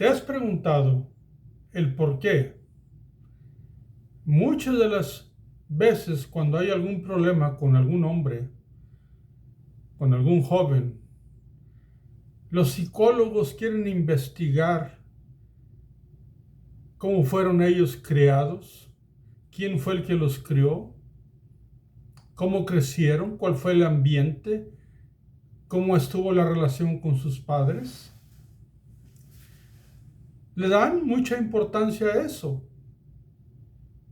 ¿Te has preguntado el por qué? Muchas de las veces cuando hay algún problema con algún hombre, con algún joven, los psicólogos quieren investigar cómo fueron ellos criados, quién fue el que los crió, cómo crecieron, cuál fue el ambiente, cómo estuvo la relación con sus padres. Le dan mucha importancia a eso.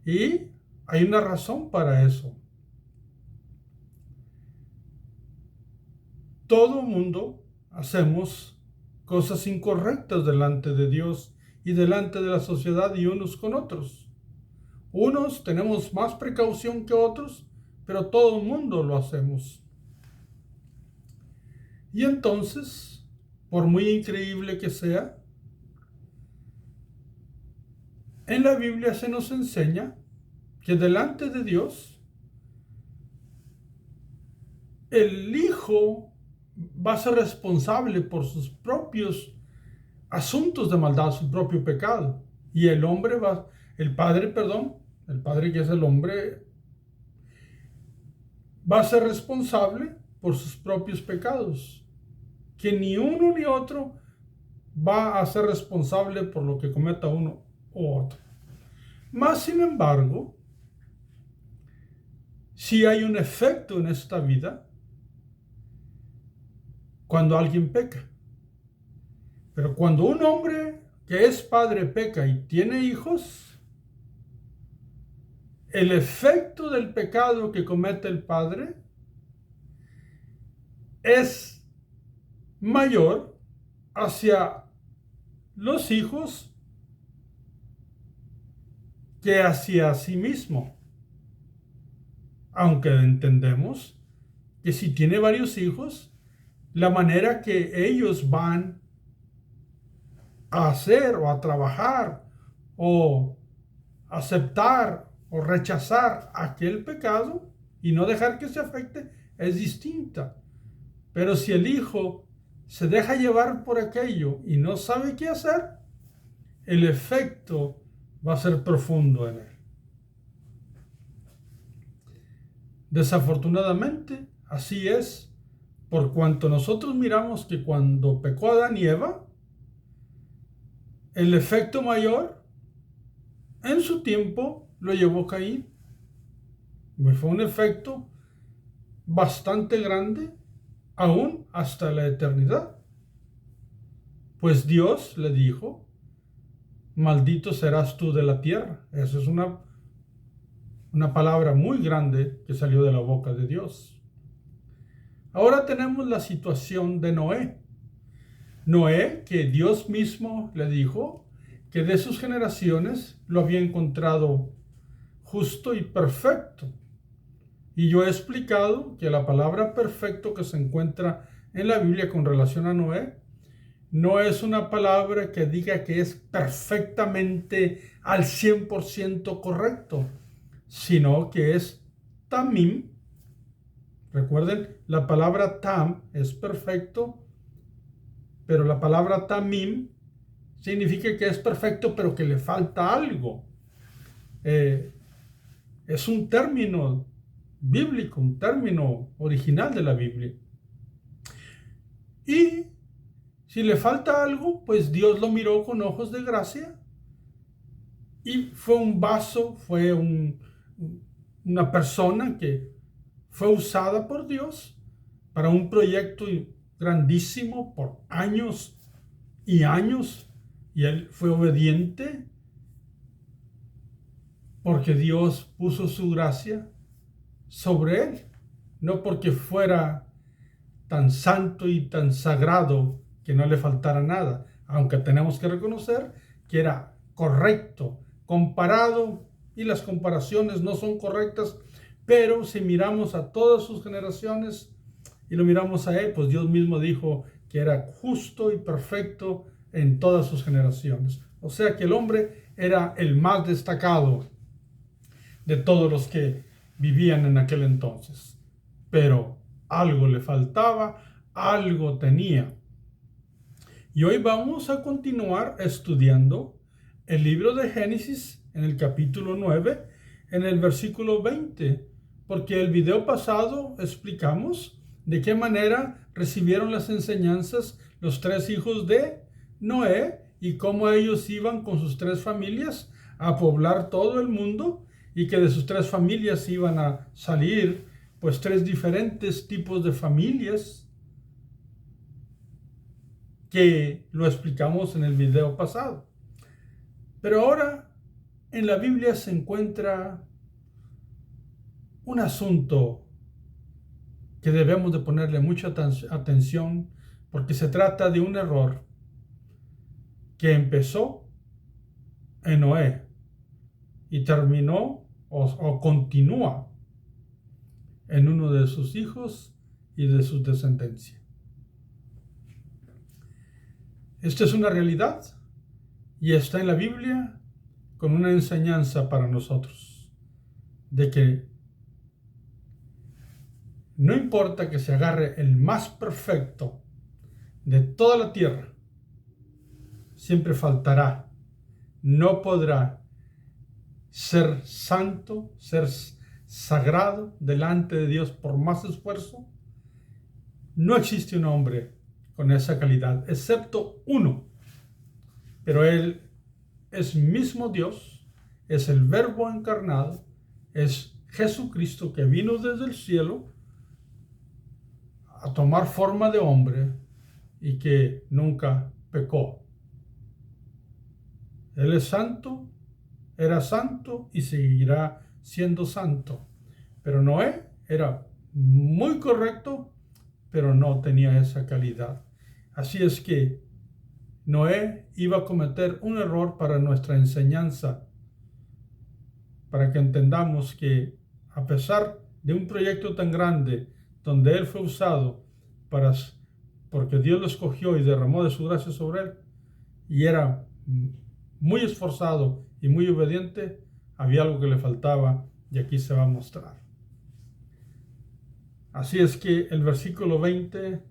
Y hay una razón para eso. Todo mundo hacemos cosas incorrectas delante de Dios y delante de la sociedad y unos con otros. Unos tenemos más precaución que otros, pero todo el mundo lo hacemos. Y entonces, por muy increíble que sea, en la Biblia se nos enseña que delante de Dios, el hijo va a ser responsable por sus propios asuntos de maldad, su propio pecado. Y el padre que es el hombre, va a ser responsable por sus propios pecados. Que ni uno ni otro va a ser responsable por lo que cometa uno u otro. Mas, sin embargo, si hay un efecto en esta vida cuando alguien peca. Pero cuando un hombre que es padre peca y tiene hijos, el efecto del pecado que comete el padre es mayor hacia los hijos que hacia sí mismo. Aunque entendemos que si tiene varios hijos, la manera que ellos van a hacer o a trabajar o aceptar o rechazar aquel pecado y no dejar que se afecte es distinta. Pero si el hijo se deja llevar por aquello y no sabe qué hacer, el efecto va a ser profundo en él. Desafortunadamente, así es, por cuanto nosotros miramos que cuando pecó Adán y Eva, el efecto mayor en su tiempo lo llevó Caín. Fue un efecto bastante grande, aún hasta la eternidad. Pues Dios le dijo, maldito serás tú de la tierra. Esa es una palabra muy grande que salió de la boca de Dios. Ahora tenemos la situación de Noé. Noé, que Dios mismo le dijo que de sus generaciones lo había encontrado justo y perfecto. Y yo he explicado que la palabra perfecto que se encuentra en la Biblia con relación a Noé no es una palabra que diga que es perfectamente al 100% correcto, sino que es tamim. Recuerden, la palabra tam es perfecto, pero la palabra tamim significa que es perfecto, pero que le falta algo. Es un término bíblico, un término original de la Biblia. Y si le falta algo, pues Dios lo miró con ojos de gracia y fue un vaso, fue una persona que fue usada por Dios para un proyecto grandísimo por años y años, y él fue obediente porque Dios puso su gracia sobre él, no porque fuera tan santo y tan sagrado que no le faltara nada, aunque tenemos que reconocer que era correcto comparado, y las comparaciones no son correctas, pero si miramos a todas sus generaciones y lo miramos a él, pues Dios mismo dijo que era justo y perfecto en todas sus generaciones. O sea que el hombre era el más destacado de todos los que vivían en aquel entonces. Pero algo le faltaba, algo tenía. Y hoy vamos a continuar estudiando el libro de Génesis en el capítulo 9, en el versículo 20, porque el video pasado explicamos de qué manera recibieron las enseñanzas los tres hijos de Noé y cómo ellos iban con sus tres familias a poblar todo el mundo y que de sus tres familias iban a salir pues tres diferentes tipos de familias que lo explicamos en el video pasado. Pero ahora en la Biblia se encuentra un asunto que debemos de ponerle mucha atención porque se trata de un error que empezó en Noé y terminó o continúa en uno de sus hijos y de su descendencia. Esta es una realidad y está en la Biblia con una enseñanza para nosotros de que no importa que se agarre el más perfecto de toda la tierra, siempre faltará, no podrá ser santo, ser sagrado delante de Dios por más esfuerzo. No existe un hombre con esa calidad, excepto uno, pero Él es mismo Dios, es el Verbo encarnado, es Jesucristo que vino desde el cielo a tomar forma de hombre y que nunca pecó. Él es santo, era santo y seguirá siendo santo. Pero Noé era muy correcto, pero no tenía esa calidad. Así es que Noé iba a cometer un error para nuestra enseñanza, para que entendamos que a pesar de un proyecto tan grande, donde él fue usado porque Dios lo escogió y derramó de su gracia sobre él, y era muy esforzado y muy obediente, había algo que le faltaba y aquí se va a mostrar. Así es que el versículo 20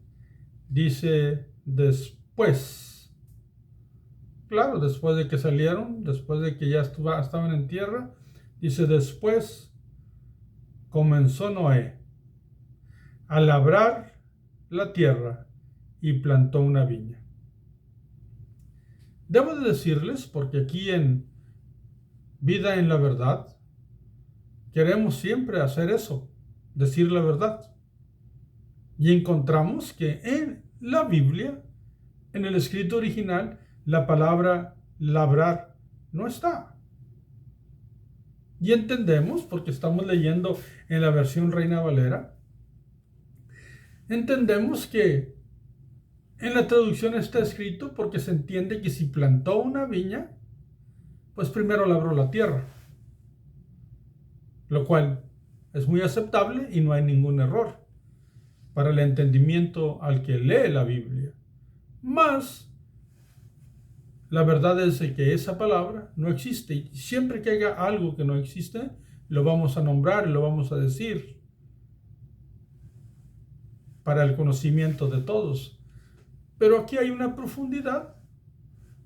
dice después. Claro, después de que salieron, después de que ya estaban en tierra, dice después comenzó Noé a labrar la tierra y plantó una viña. Debo de decirles, porque aquí en Vida en la Verdad, queremos siempre hacer eso, decir la verdad. Y encontramos que en la Biblia, en el escrito original, la palabra labrar no está. Y entendemos, porque estamos leyendo en la versión Reina Valera, entendemos que en la traducción está escrito porque se entiende que si plantó una viña, pues primero labró la tierra, lo cual es muy aceptable y no hay ningún error para el entendimiento al que lee la Biblia. Mas, la verdad es que esa palabra no existe y siempre que haya algo que no existe, lo vamos a nombrar y lo vamos a decir para el conocimiento de todos. Pero aquí hay una profundidad.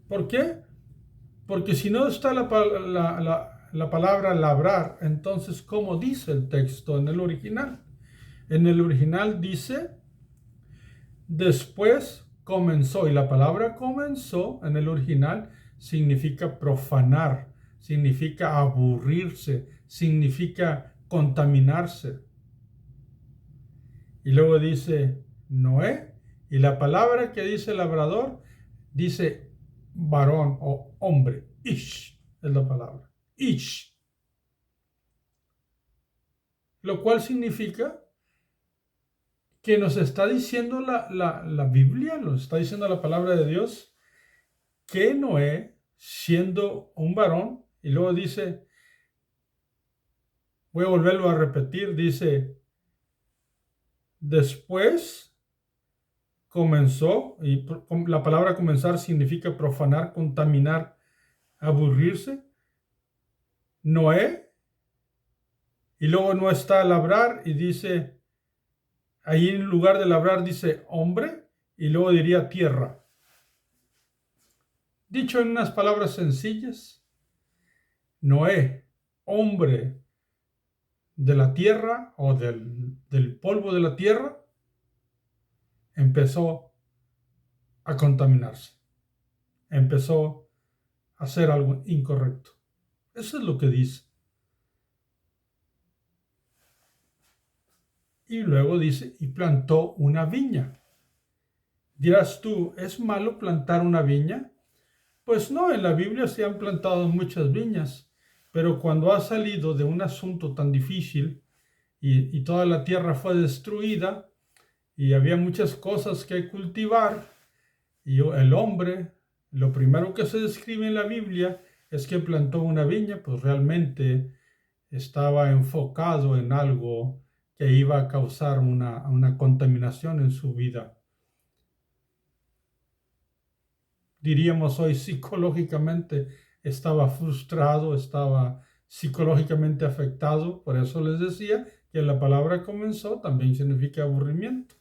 ¿Por qué? Porque si no está la palabra labrar, entonces, ¿cómo dice el texto en el original? En el original dice, después comenzó, y la palabra comenzó en el original significa profanar, significa aburrirse, significa contaminarse. Y luego dice Noé, y la palabra que dice labrador dice varón o hombre, ish es la palabra, ish. Lo cual significa que nos está diciendo la Biblia, nos está diciendo la palabra de Dios, que Noé, siendo un varón, y luego dice, voy a volverlo a repetir, dice, después comenzó, y la palabra comenzar significa profanar, contaminar, aburrirse, Noé, y luego no está labrar, y dice, ahí en lugar de labrar dice hombre, y luego diría tierra. Dicho en unas palabras sencillas, Noé, hombre de la tierra o del polvo de la tierra, empezó a contaminarse, empezó a hacer algo incorrecto. Eso es lo que dice. Y luego dice, y plantó una viña. Dirás tú, ¿es malo plantar una viña? Pues no, en la Biblia se han plantado muchas viñas, pero cuando ha salido de un asunto tan difícil y toda la tierra fue destruida y había muchas cosas que cultivar, y el hombre, lo primero que se describe en la Biblia es que plantó una viña, pues realmente estaba enfocado en algo que iba a causar una contaminación en su vida. Diríamos hoy psicológicamente estaba frustrado, estaba psicológicamente afectado. Por eso les decía que la palabra comenzó también significa aburrimiento.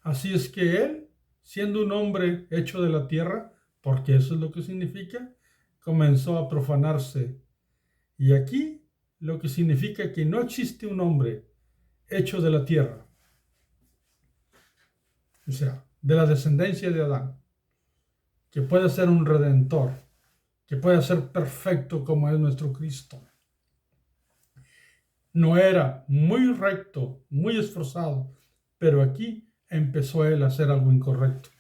Así es que él, siendo un hombre hecho de la tierra, porque eso es lo que significa, comenzó a profanarse. Y aquí lo que significa que no existe un hombre hecho de la tierra, o sea, de la descendencia de Adán, que pueda ser un redentor, que pueda ser perfecto como es nuestro Cristo. No era muy recto, muy esforzado, pero aquí empezó él a hacer algo incorrecto.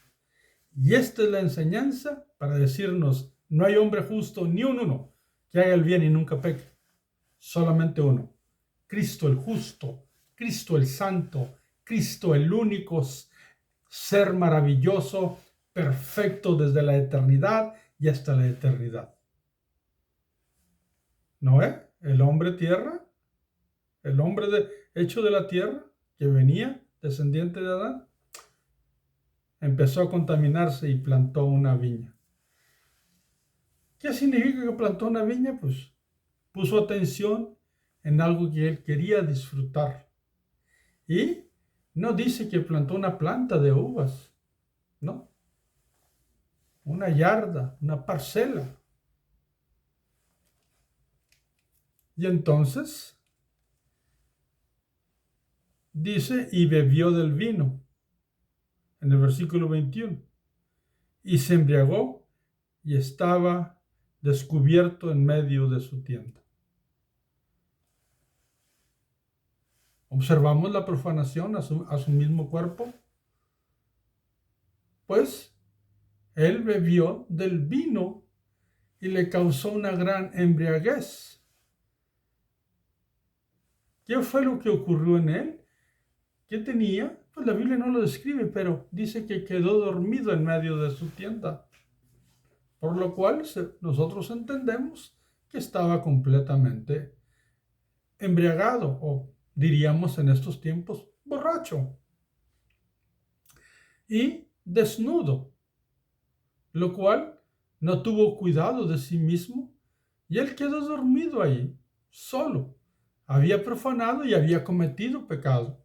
Y esta es la enseñanza para decirnos, no hay hombre justo ni un uno que haga el bien y nunca peque. Solamente uno. Cristo el justo, Cristo el santo, Cristo el único ser maravilloso, perfecto desde la eternidad y hasta la eternidad. Noé, el hombre tierra, el hombre hecho de la tierra, que venía, descendiente de Adán, empezó a contaminarse y plantó una viña. ¿Qué significa que plantó una viña? Pues puso atención en algo que él quería disfrutar. Y no dice que plantó una planta de uvas, no. Una yarda, una parcela. Y entonces dice, y bebió del vino, en el versículo 21, y se embriagó y estaba descubierto en medio de su tienda. ¿Observamos la profanación a su mismo cuerpo? Pues él bebió del vino y le causó una gran embriaguez. ¿Qué fue lo que ocurrió en él? ¿Qué tenía? Pues la Biblia no lo describe, pero dice que quedó dormido en medio de su tienda. Por lo cual nosotros entendemos que estaba completamente embriagado, o diríamos en estos tiempos, borracho y desnudo, lo cual no tuvo cuidado de sí mismo y él quedó dormido ahí, solo. Había profanado y había cometido pecado.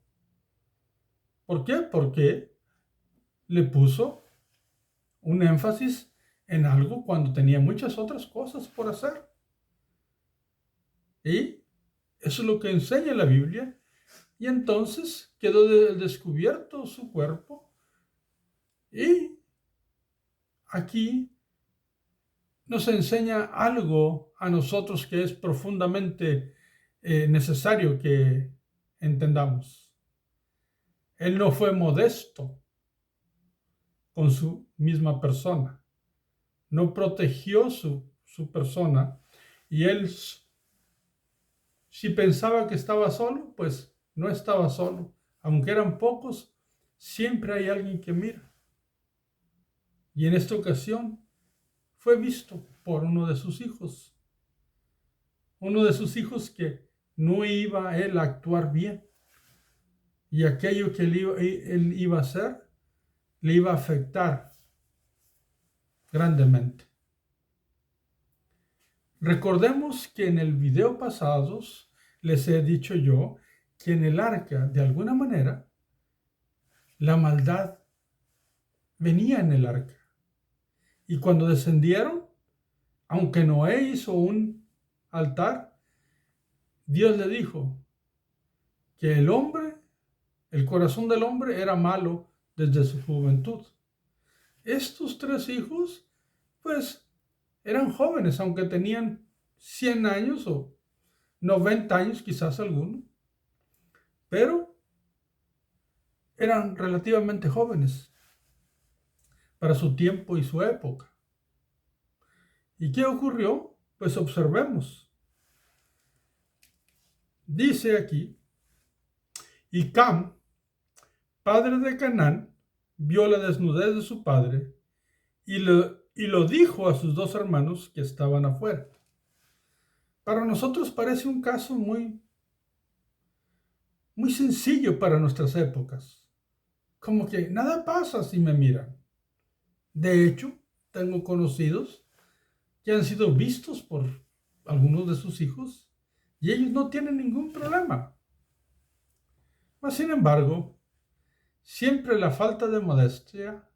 ¿Por qué? Porque le puso un énfasis en algo cuando tenía muchas otras cosas por hacer. Y eso es lo que enseña la Biblia. Y entonces quedó descubierto su cuerpo. Y aquí nos enseña algo a nosotros que es profundamente necesario que entendamos. Él no fue modesto con su misma persona. No protegió su persona. Y él, si pensaba que estaba solo, pues no estaba solo. Aunque eran pocos, siempre hay alguien que mira. Y en esta ocasión fue visto por uno de sus hijos. Uno de sus hijos que no iba él a actuar bien. Y aquello que él iba a hacer le iba a afectar grandemente. Recordemos que en el video pasado les he dicho yo que en el arca, de alguna manera, la maldad venía en el arca. Y cuando descendieron, aunque Noé hizo un altar, Dios le dijo que el corazón del hombre era malo desde su juventud. Estos 3 hijos, pues, eran jóvenes, aunque tenían 100 años o 90 años, quizás alguno, pero eran relativamente jóvenes para su tiempo y su época. ¿Y qué ocurrió? Pues observemos. Dice aquí, y Cam, padre de Canaán, vio la desnudez de su padre y lo dijo a sus 2 hermanos que estaban afuera. Para nosotros parece un caso muy sencillo para nuestras épocas. Como que nada pasa si me miran. De hecho, tengo conocidos que han sido vistos por algunos de sus hijos y ellos no tienen ningún problema. Mas, sin embargo, siempre la falta de modestia,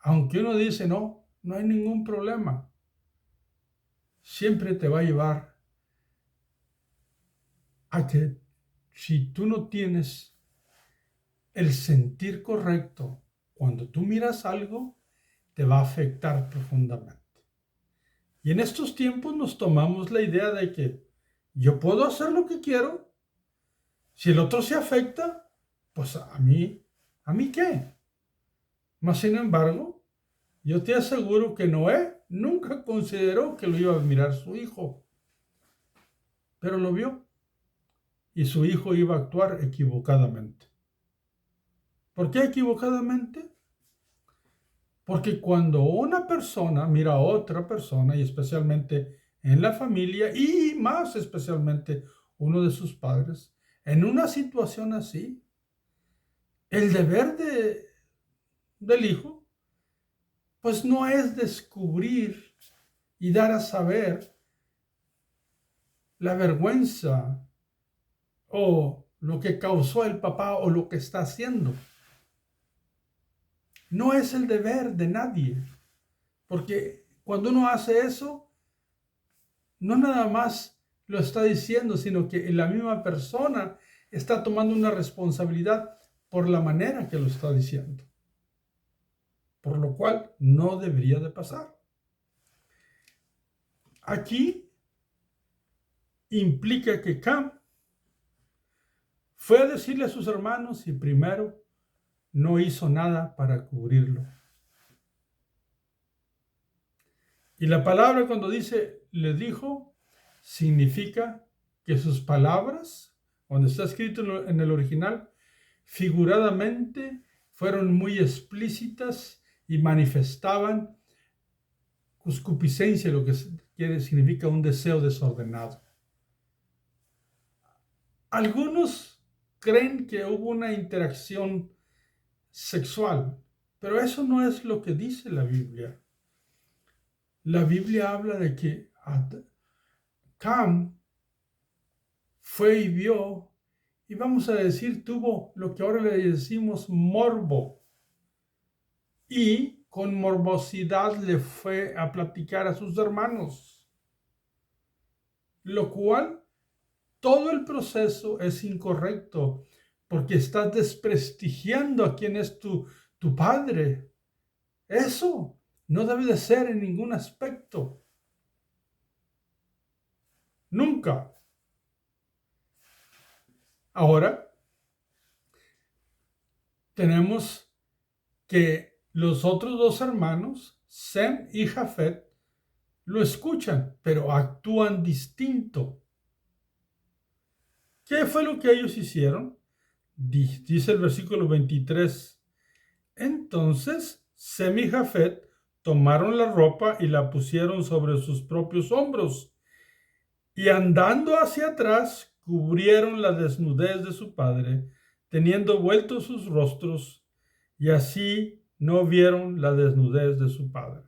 aunque uno dice no hay ningún problema, siempre te va a llevar a que si tú no tienes el sentir correcto, cuando tú miras algo, te va a afectar profundamente. Y en estos tiempos nos tomamos la idea de que yo puedo hacer lo que quiero. Si el otro se afecta, pues ¿a mí qué? Mas, sin embargo, yo te aseguro que Noé nunca consideró que lo iba a mirar su hijo, pero lo vio y su hijo iba a actuar equivocadamente. ¿Por qué equivocadamente? Porque cuando una persona mira a otra persona, y especialmente en la familia, y más especialmente uno de sus padres, en una situación así, el deber del hijo, pues no es descubrir y dar a saber la vergüenza o lo que causó el papá o lo que está haciendo. No es el deber de nadie, porque cuando uno hace eso, no nada más lo está diciendo, sino que la misma persona está tomando una responsabilidad por la manera que lo está diciendo, por lo cual no debería de pasar. Aquí implica que Cam fue a decirle a sus hermanos y primero no hizo nada para cubrirlo. Y la palabra cuando dice le dijo, significa que sus palabras, cuando está escrito en el original, figuradamente fueron muy explícitas y manifestaban concupiscencia, lo que significa un deseo desordenado. Algunos creen que hubo una interacción sexual, pero eso no es lo que dice la Biblia. La Biblia habla de que Cam fue y vio, y vamos a decir, tuvo lo que ahora le decimos morbo, y con morbosidad le fue a platicar a sus hermanos, lo cual todo el proceso es incorrecto, porque estás desprestigiando a quien es tu padre. Eso no debe de ser en ningún aspecto. Nunca. Ahora, tenemos que los otros 2 hermanos, Sem y Jafet, lo escuchan, pero actúan distinto. ¿Qué fue lo que ellos hicieron? Dice el versículo 23. Entonces, Sem y Jafet tomaron la ropa y la pusieron sobre sus propios hombros, y andando hacia atrás, cubrieron la desnudez de su padre, teniendo vueltos sus rostros, y así no vieron la desnudez de su padre.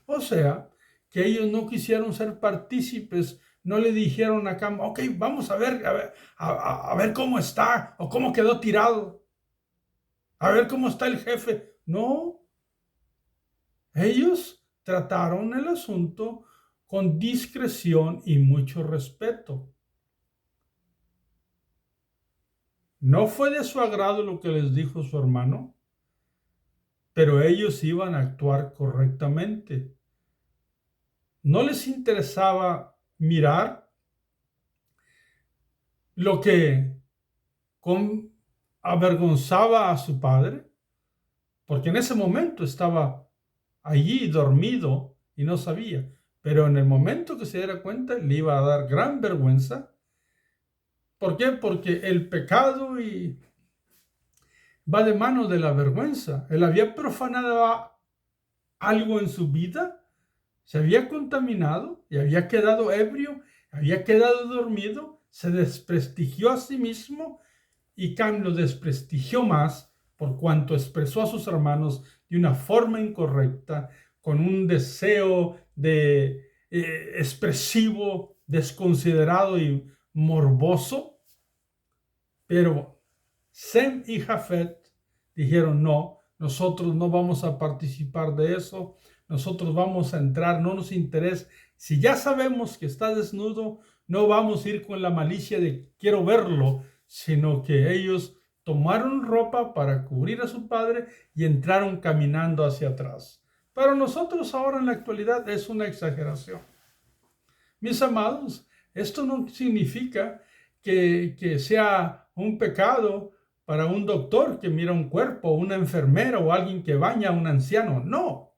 O sea, que ellos no quisieron ser partícipes, no le dijeron a Cam, ok, vamos a ver cómo está, o cómo quedó tirado, a ver cómo está el jefe. No, Ellos trataron el asunto con discreción y mucho respeto. No fue de su agrado lo que les dijo su hermano, pero ellos iban a actuar correctamente. No les interesaba mirar lo que avergonzaba a su padre, porque en ese momento estaba allí dormido y no sabía. Pero en el momento que se diera cuenta, le iba a dar gran vergüenza. ¿Por qué? Porque el pecado va de mano de la vergüenza. Él había profanado algo en su vida, se había contaminado y había quedado ebrio, había quedado dormido, se desprestigió a sí mismo y Cam lo desprestigió más por cuanto expresó a sus hermanos de una forma incorrecta, con un deseo expresivo, desconsiderado y morboso. Pero Sem y Jafet dijeron, no, nosotros no vamos a participar de eso, nosotros vamos a entrar, no nos interesa. Si ya sabemos que está desnudo, no vamos a ir con la malicia de quiero verlo, sino que ellos tomaron ropa para cubrir a su padre y entraron caminando hacia atrás. Para nosotros ahora en la actualidad es una exageración. Mis amados, esto no significa que sea un pecado para un doctor que mira un cuerpo, una enfermera o alguien que baña a un anciano. No.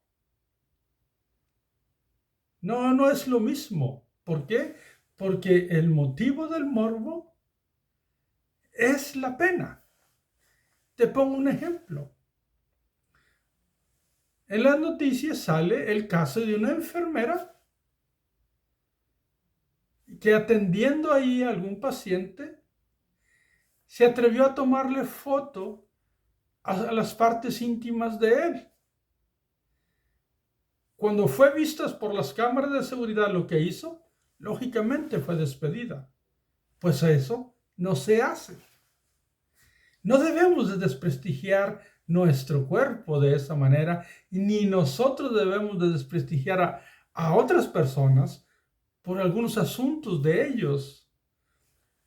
No es lo mismo. ¿Por qué? Porque el motivo del morbo es la pena. Te pongo un ejemplo. En las noticias sale el caso de una enfermera que atendiendo ahí a algún paciente se atrevió a tomarle foto a las partes íntimas de él. Cuando fue vista por las cámaras de seguridad lo que hizo, lógicamente fue despedida. Pues eso no se hace. No debemos de desprestigiar nuestro cuerpo de esa manera, ni nosotros debemos de desprestigiar a otras personas por algunos asuntos de ellos.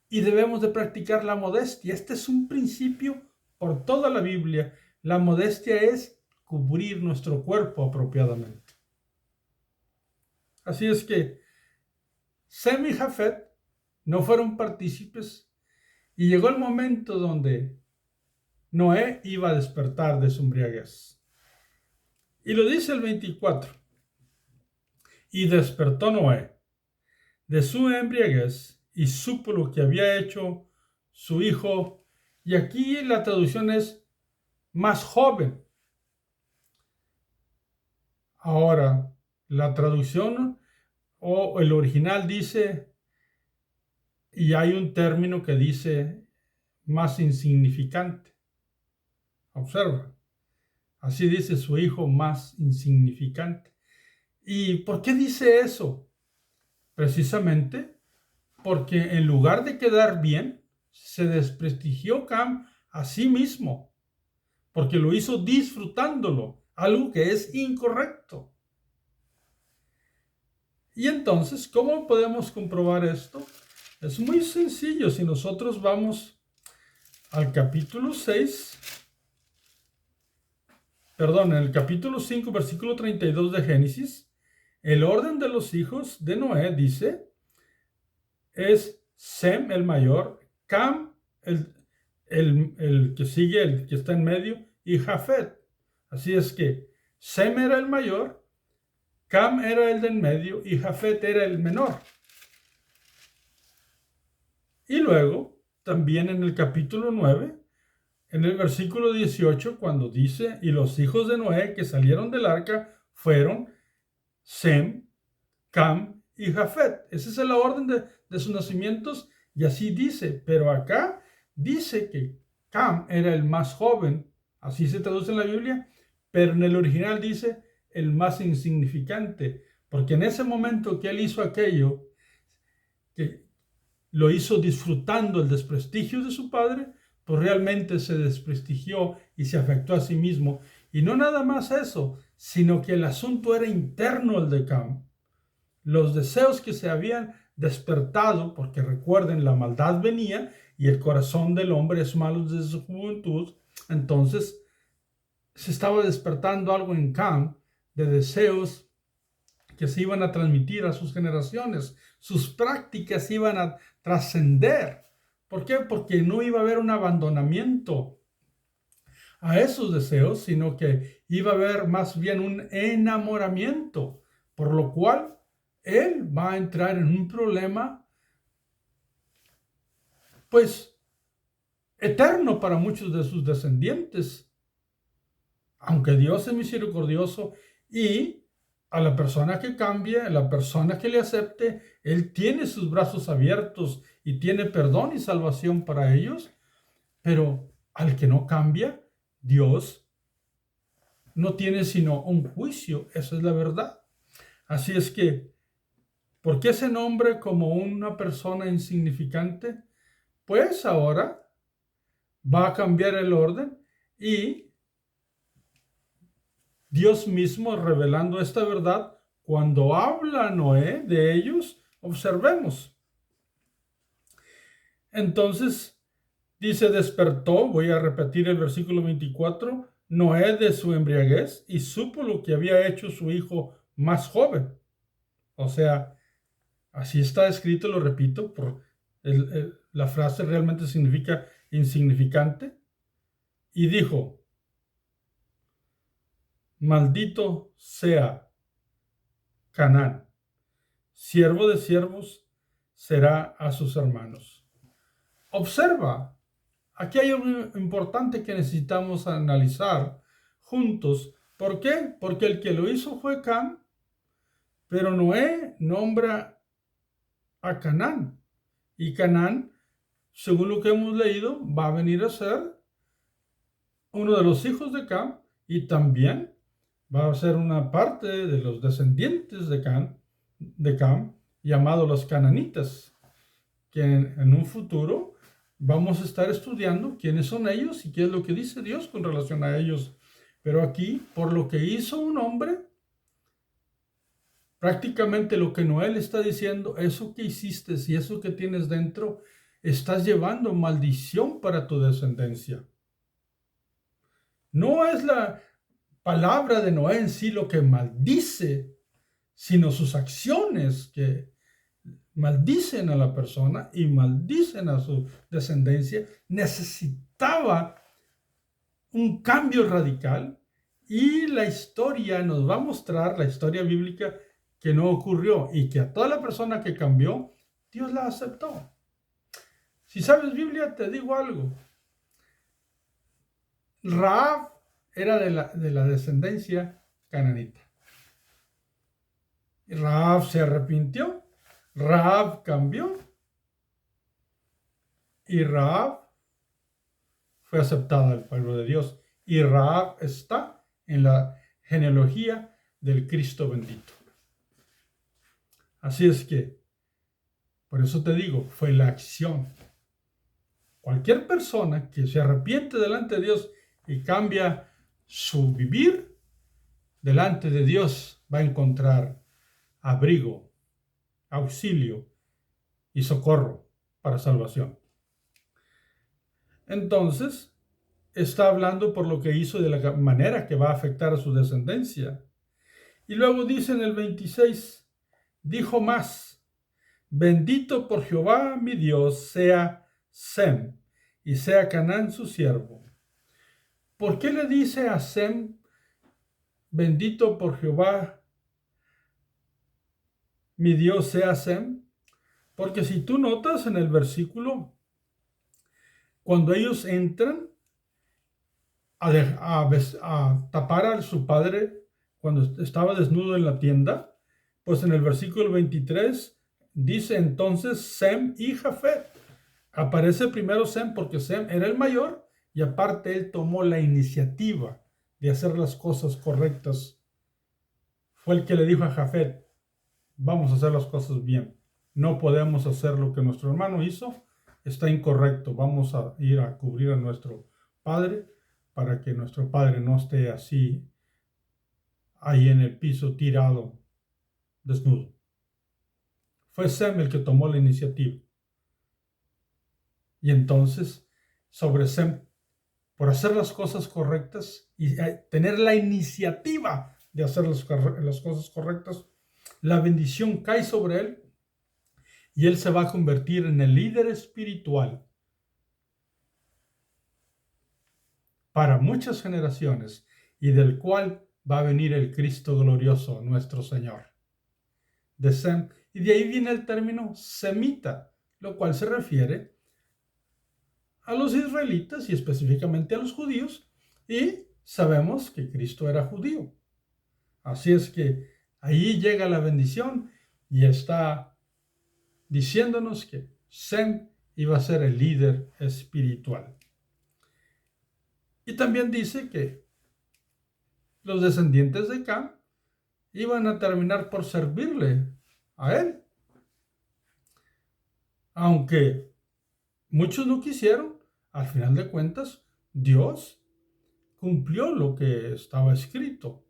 Y debemos de practicar la modestia. Este es un principio por toda la Biblia. La modestia es cubrir nuestro cuerpo apropiadamente. Así es que Sem y Jafet no fueron partícipes y llegó el momento donde Noé iba a despertar de su embriaguez. Y lo dice el 24. Y despertó Noé de su embriaguez y supo lo que había hecho su hijo. Y aquí la traducción es más joven. Ahora, la traducción o el original dice, y hay un término que dice más insignificante. Observa. Así dice su hijo más insignificante. ¿Y por qué dice eso? Precisamente porque en lugar de quedar bien, se desprestigió Cam a sí mismo, porque lo hizo disfrutándolo, algo que es incorrecto. Y entonces, ¿cómo podemos comprobar esto? Es muy sencillo. Si nosotros vamos al capítulo 6, en el capítulo 5, versículo 32 de Génesis, el orden de los hijos de Noé dice, es Sem el mayor, Cam el que sigue, el que está en medio, y Jafet. Así es que Sem era el mayor, Cam era el del medio y Jafet era el menor. Y luego, también en el capítulo 9, en el versículo 18, cuando dice, y los hijos de Noé que salieron del arca fueron Sem, Cam y Jafet. Ese es el orden de sus nacimientos y así dice. Pero acá dice que Cam era el más joven, así se traduce en la Biblia, pero en el original dice el más insignificante, porque en ese momento que él hizo aquello, que lo hizo disfrutando el desprestigio de su padre, pues realmente se desprestigió y se afectó a sí mismo. Y no nada más eso, sino que el asunto era interno al de Cam. Los deseos que se habían despertado, porque recuerden, la maldad venía y el corazón del hombre es malo desde su juventud, entonces se estaba despertando algo en Cam de deseos que se iban a transmitir a sus generaciones. Sus prácticas iban a trascender. ¿Por qué? Porque no iba a haber un abandonamiento a esos deseos, sino que iba a haber más bien un enamoramiento, por lo cual él va a entrar en un problema, pues, eterno para muchos de sus descendientes. Aunque Dios es misericordioso y a la persona que cambie, a la persona que le acepte, Él tiene sus brazos abiertos y tiene perdón y salvación para ellos, pero al que no cambia, Dios no tiene sino un juicio, esa es la verdad. Así es que, ¿por qué ese nombre como una persona insignificante? Pues ahora va a cambiar el orden y Dios mismo revelando esta verdad, cuando habla Noé de ellos, observemos. Entonces, dice, despertó, voy a repetir el versículo 24, Noé de su embriaguez y supo lo que había hecho su hijo más joven. O sea, así está escrito, lo repito, la frase realmente significa insignificante. Y dijo, maldito sea Canaán, siervo de siervos será a sus hermanos. Observa, aquí hay algo importante que necesitamos analizar juntos. ¿Por qué? Porque el que lo hizo fue Cam, pero Noé nombra a Canaán. Y Canaán, según lo que hemos leído, va a venir a ser uno de los hijos de Cam y también va a ser una parte de los descendientes de Cam, llamados los cananitas, que en un futuro vamos a estar estudiando quiénes son ellos y qué es lo que dice Dios con relación a ellos. Pero aquí, por lo que hizo un hombre, prácticamente lo que Noé está diciendo, eso que hiciste y eso que tienes dentro, estás llevando maldición para tu descendencia. No es la palabra de Noé en sí lo que maldice, sino sus acciones que maldicen a la persona y maldicen a su descendencia. Necesitaba un cambio radical y la historia nos va a mostrar, la historia bíblica, que no ocurrió y que a toda la persona que cambió, Dios la aceptó. Si sabes Biblia, te digo algo. Rahab era de la descendencia cananita. Rahab se arrepintió, Rahab cambió y Rahab fue aceptada al pueblo de Dios. Y Rahab está en la genealogía del Cristo bendito. Así es que, por eso te digo, fue la acción. Cualquier persona que se arrepiente delante de Dios y cambia su vivir, delante de Dios va a encontrar abrigo, auxilio y socorro para salvación. Entonces, está hablando por lo que hizo de la manera que va a afectar a su descendencia. Y luego dice en el 26, dijo más, bendito por Jehová mi Dios sea Sem y sea Canaán su siervo. ¿Por qué le dice a Sem, bendito por Jehová mi Dios sea Sem? Porque si tú notas en el versículo, cuando ellos entran a tapar a su padre cuando estaba desnudo en la tienda, pues en el versículo 23 dice entonces Sem y Jafet. Aparece primero Sem porque Sem era el mayor y aparte él tomó la iniciativa de hacer las cosas correctas. Fue el que le dijo a Jafet, vamos a hacer las cosas bien. No podemos hacer lo que nuestro hermano hizo, está incorrecto. Vamos a ir a cubrir a nuestro padre para que nuestro padre no esté así ahí en el piso tirado, desnudo. Fue Sem el que tomó la iniciativa. Y entonces, sobre Sem, por hacer las cosas correctas y tener la iniciativa de hacer las cosas correctas, la bendición cae sobre él y él se va a convertir en el líder espiritual para muchas generaciones y del cual va a venir el Cristo glorioso, nuestro Señor. De Sem, y de ahí viene el término semita, lo cual se refiere a los israelitas y específicamente a los judíos, y sabemos que Cristo era judío. Así es que ahí llega la bendición y está diciéndonos que Sem iba a ser el líder espiritual. Y también dice que los descendientes de Cam iban a terminar por servirle a él. Aunque muchos no quisieron, al final de cuentas, Dios cumplió lo que estaba escrito.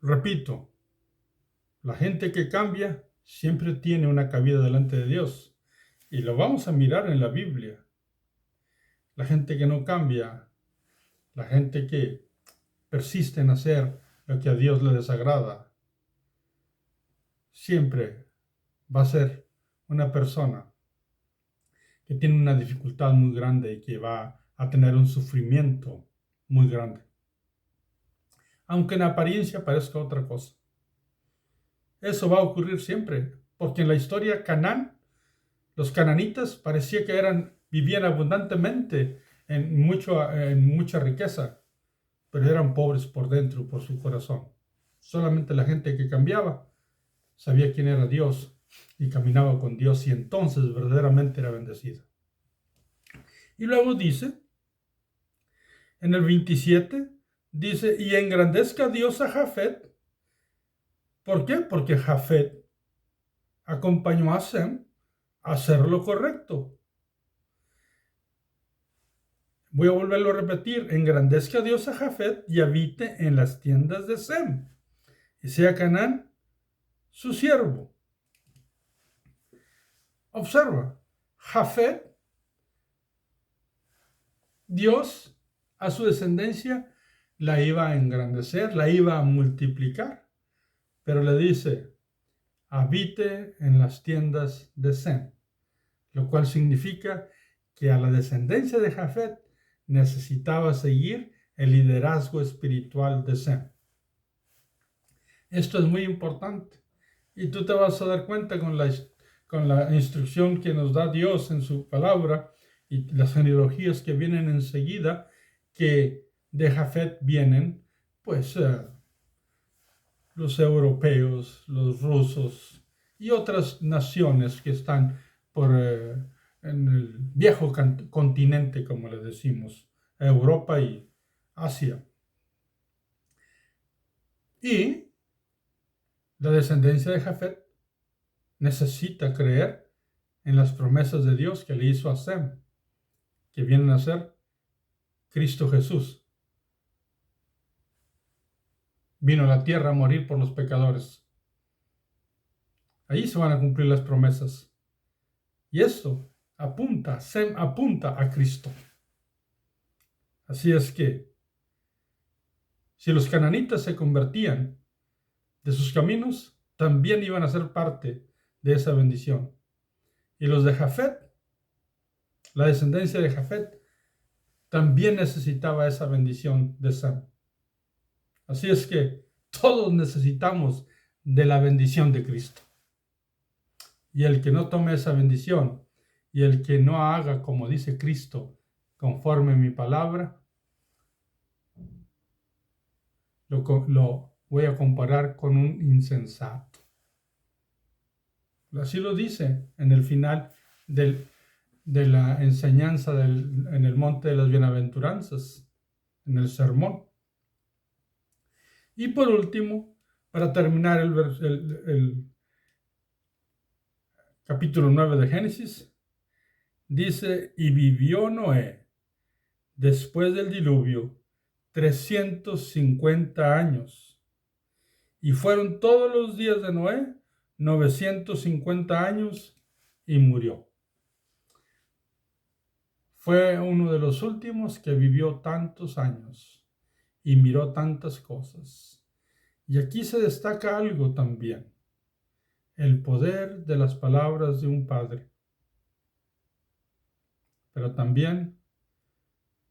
Repito, la gente que cambia siempre tiene una cabida delante de Dios. Y lo vamos a mirar en la Biblia. La gente que no cambia, la gente que persiste en hacer lo que a Dios le desagrada, siempre va a ser una persona que tiene una dificultad muy grande y que va a tener un sufrimiento muy grande. Aunque en apariencia parezca otra cosa. Eso va a ocurrir siempre, porque en la historia Canaán, los cananitas parecía que vivían abundantemente en mucha riqueza, pero eran pobres por dentro, por su corazón. Solamente la gente que cambiaba sabía quién era Dios y caminaba con Dios y entonces verdaderamente era bendecida. Y luego dice, en el 27, dice, y engrandezca Dios a Jafet. ¿Por qué? Porque Jafet acompañó a Sem a hacer lo correcto. Voy a volverlo a repetir, engrandezca Dios a Jafet y habite en las tiendas de Sem, y sea Canaán su siervo. Observa, Jafet, Dios a su descendencia la iba a engrandecer, la iba a multiplicar, pero le dice, habite en las tiendas de Sem, lo cual significa que a la descendencia de Jafet necesitaba seguir el liderazgo espiritual de Sem. Esto es muy importante y tú te vas a dar cuenta con la instrucción que nos da Dios en su palabra y las genealogías que vienen enseguida, que de Jafet vienen pues los europeos, los rusos y otras naciones que están en el viejo continente, como le decimos, Europa y Asia. Y la descendencia de Jafet necesita creer en las promesas de Dios que le hizo a Sem, que vienen a ser Cristo Jesús. Vino a la tierra a morir por los pecadores. Ahí se van a cumplir las promesas. Y esto Sem apunta a Cristo. Así es que, si los cananitas se convertían de sus caminos, también iban a ser parte de esa bendición. Y los de Jafet, la descendencia de Jafet, también necesitaba esa bendición de Sem. Así es que todos necesitamos de la bendición de Cristo. Y el que no tome esa bendición y el que no haga como dice Cristo, conforme a mi palabra, lo voy a comparar con un insensato. Así lo dice en el final de la enseñanza en el monte de las bienaventuranzas, en el sermón. Y por último, para terminar capítulo 9 de Génesis, dice, y vivió Noé después del diluvio 350 años. Y fueron todos los días de Noé 950 años y murió. Fue uno de los últimos que vivió tantos años y miró tantas cosas. Y aquí se destaca algo también, el poder de las palabras de un padre, pero también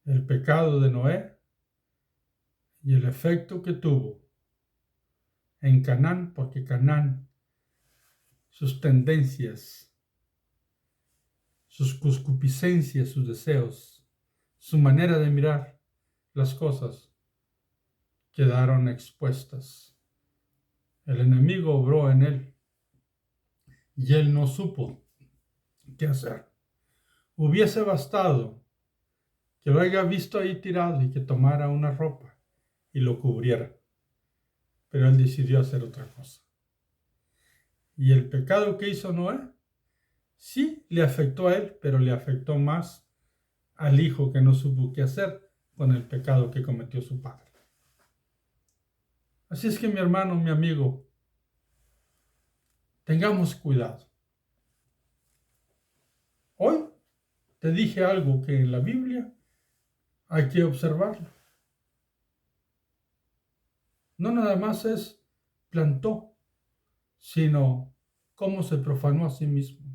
el pecado de Noé y el efecto que tuvo en Canaán, porque Canaán, sus tendencias, sus concupiscencias, sus deseos, su manera de mirar las cosas, quedaron expuestas. El enemigo obró en él y él no supo qué hacer. Hubiese bastado que lo haya visto ahí tirado y que tomara una ropa y lo cubriera, pero él decidió hacer otra cosa. Y el pecado que hizo Noé, sí le afectó a él, pero le afectó más al hijo que no supo qué hacer con el pecado que cometió su padre. Así es que mi hermano, mi amigo, tengamos cuidado. Hoy te dije algo que en la Biblia hay que observarlo. No nada más es plantó, sino cómo se profanó a sí mismo.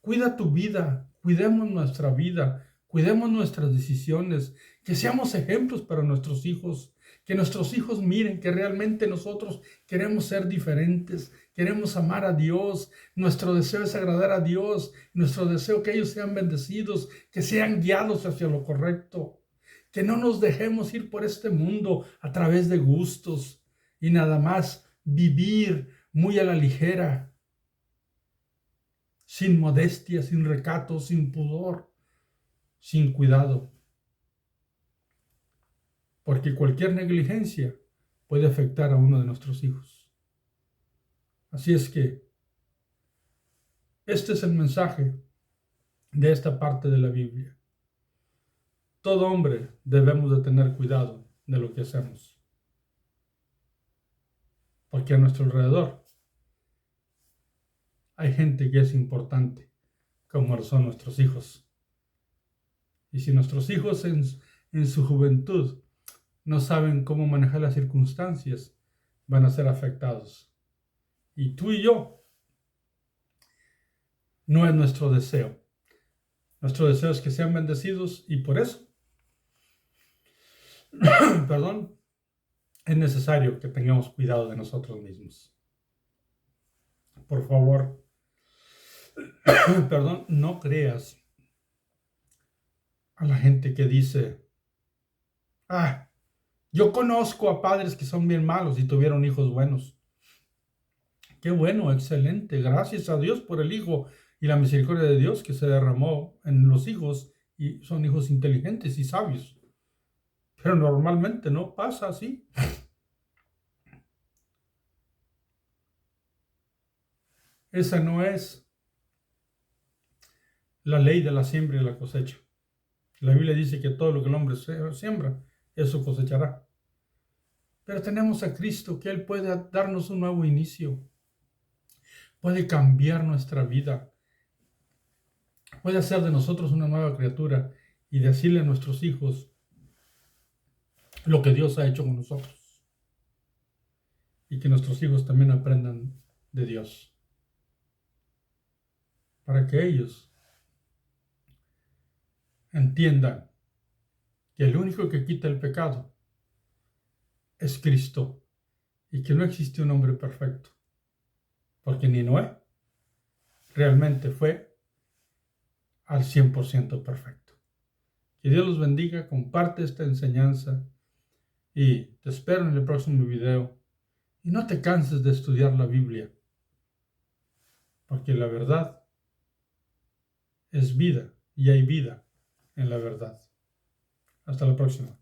Cuida tu vida, cuidemos nuestra vida, cuidemos nuestras decisiones, que seamos ejemplos para nuestros hijos, que nuestros hijos miren que realmente nosotros queremos ser diferentes, queremos amar a Dios, nuestro deseo es agradar a Dios, nuestro deseo que ellos sean bendecidos, que sean guiados hacia lo correcto, que no nos dejemos ir por este mundo a través de gustos y nada más vivir muy a la ligera, sin modestia, sin recato, sin pudor, sin cuidado. Porque cualquier negligencia puede afectar a uno de nuestros hijos. Así es que este es el mensaje de esta parte de la Biblia. Todo hombre debemos de tener cuidado de lo que hacemos. Porque a nuestro alrededor hay gente que es importante, como lo son nuestros hijos. Y si nuestros hijos en su juventud no saben cómo manejar las circunstancias, van a ser afectados. Y tú y yo, no es nuestro deseo. Nuestro deseo es que sean bendecidos y por eso, perdón, es necesario que tengamos cuidado de nosotros mismos. Por favor, perdón, no creas a la gente que dice, yo conozco a padres que son bien malos y tuvieron hijos buenos. Qué bueno, excelente. Gracias a Dios por el hijo y la misericordia de Dios que se derramó en los hijos y son hijos inteligentes y sabios. Pero normalmente no pasa así. Esa no es la ley de la siembra y la cosecha. La Biblia dice que todo lo que el hombre siembra, eso cosechará. Pero tenemos a Cristo, que Él puede darnos un nuevo inicio. Puede cambiar nuestra vida. Puede hacer de nosotros una nueva criatura y decirle a nuestros hijos lo que Dios ha hecho con nosotros. Y que nuestros hijos también aprendan de Dios. Para que ellos entiendan que el único que quita el pecado es Cristo y que no existe un hombre perfecto. Porque ni Noé realmente fue al 100% perfecto. Que Dios los bendiga, comparte esta enseñanza y te espero en el próximo video. Y no te canses de estudiar la Biblia, porque la verdad es vida y hay vida en la verdad. Hasta la próxima.